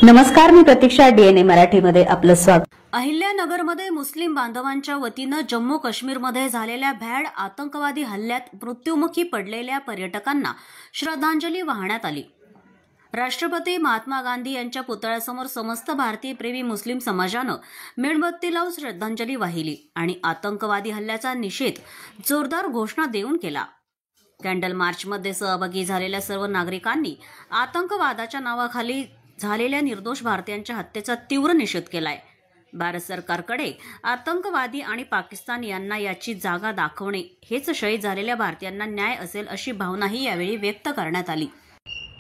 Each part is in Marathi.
नमस्कार, मी प्रतीक्षा. डीएनए मराठीमध्ये आपलं स्वागत. अहिल्यानगरमध्ये मुस्लिम बांधवांच्या वतीनं जम्मू काश्मीरमध्ये झालेल्या भ्याड आतंकवादी हल्ल्यात मृत्युमुखी पडलेल्या पर्यटकांना श्रद्धांजली वाहण्यात आली. राष्ट्रपती महात्मा गांधी यांच्या पुतळ्यासमोर समस्त भारतीय प्रेमी मुस्लिम समाजानं मेणबत्ती लावून श्रद्धांजली वाहिली आणि आतंकवादी हल्ल्याचा निषेध जोरदार घोषणा देऊन केला. कॅन्डल मार्चमध्ये सहभागी झालेल्या सर्व नागरिकांनी आतंकवादाच्या नावाखाली झालेल्या निर्दोष भारतीयांच्या हत्येचा तीव्र निषेध केलाय. भारत सरकारकडे आतंकवादी आणि पाकिस्तान यांना याची जागा दाखवणे हेच शहीद झालेल्या भारतीयांना न्याय असेल अशी भावनाही यावेळी व्यक्त करण्यात आली.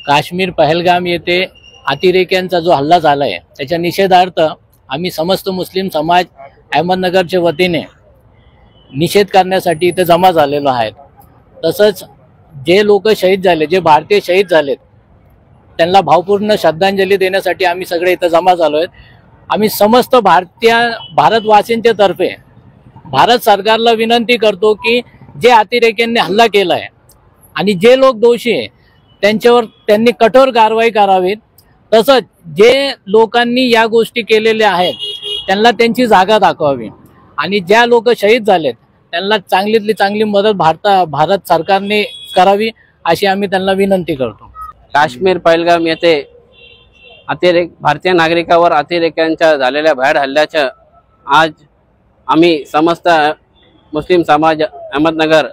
काश्मीर पहलगाम येथे अतिरेक्यांचा जो हल्ला झालाय त्याच्या निषेधार्थ आम्ही समस्त मुस्लिम समाज अहमदनगरच्या वतीने निषेध करण्यासाठी इथे जमा झालेलो आहेत. तसंच जे लोक शहीद झाले, जे भारतीय शहीद झालेत, त्यांना भावपूर्ण श्रद्धांजली देण्यासाठी आम्ही सगळे इथं जमा झालो आहेत. आम्ही समस्त भारतवासींच्या तर्फे भारत सरकारला विनंती करतो की जे अतिरेक्यांनी हल्ला केला आहे आणि जे लोक दोषी आहे त्यांच्यावर त्यांनी कठोर कारवाई करावी. तसंच जे लोकांनी या गोष्टी केलेल्या आहेत त्यांना त्यांची जागा दाखवावी आणि ज्या लोक शहीद झालेत त्यांना चांगलीतली चांगली मदत भारत सरकारने करावी अशी आम्ही त्यांना विनंती करतो. काश्मीर पहलगाम येथे भारतीय नागरिकांवर अतिरेक्यांच्या झालेल्या भ्याड हल्ल्याच्या आज आम्ही समस्त मुस्लिम समाज अहमदनगर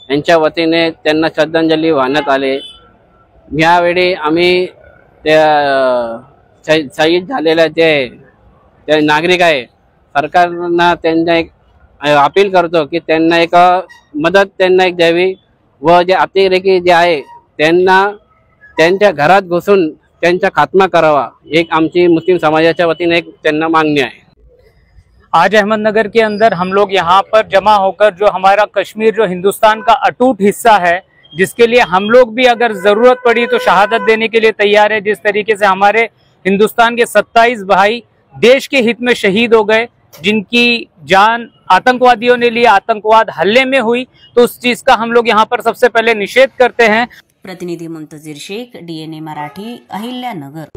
यांच्या वतीने त्यांना श्रद्धांजली वाहण्यात आले. यावेळी आम्ही त्या शहीद झालेल्या जे नागरिक आहे सरकारना त्यांना एक अपील करतो की त्यांना एक मदत त्यांना एक द्यावी व जे अतिरेकी जे आहे त्यांना त्यांच्या घरात घुसून त्यांचा खात्मा करावा, एक आमची मुस्लिम समाजाच्या वतीने एक त्यांना मागणी आहे. आज अहमदनगर के अंदर हम लोग यहाँ पर जमा होकर जो हमारा कश्मीर जो हिंदुस्तान का अटूट हिस्सा है, जिसके लिए हम लोग भी अगर जरूरत पड़ी तो शहादत देने के लिए तैयार है. जिस तरीके से हमारे हिंदुस्तान के 27 भाई देश के हित में शहीद हो गए, जिनकी जान आतंकवादियों ने ली, आतंकवाद हल्ले में हुई, तो उस चीज का हम लोग यहाँ पर सबसे पहले निषेध करते हैं. प्रतिनिधी मुंतजीर शेख, डीएनए मराठी, अहिल्यानगर.